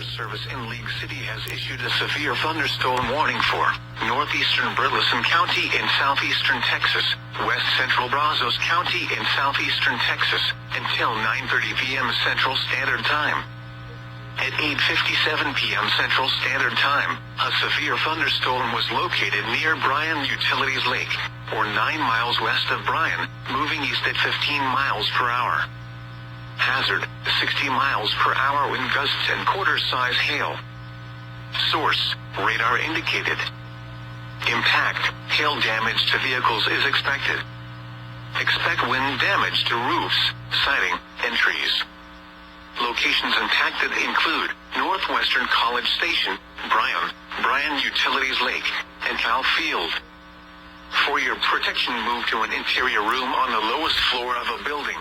Service in League City has issued a severe thunderstorm warning for northeastern Burleson County in southeastern Texas, west central Brazos County in southeastern Texas, until 9:30 p.m. Central Standard Time. At 8:57 p.m. Central Standard Time, a severe thunderstorm was located near Bryan Utilities Lake, or 9 miles west of Bryan, moving east at 15 miles per hour. Hazard, 60 miles per hour wind gusts and quarter-size hail. Source, radar indicated. Impact, hail damage to vehicles is expected. Expect wind damage to roofs, siding, and trees. Locations impacted include Northwestern College Station, Bryan Utilities Lake, and Cal Field. For your protection, move to an interior room on the lowest floor of a building.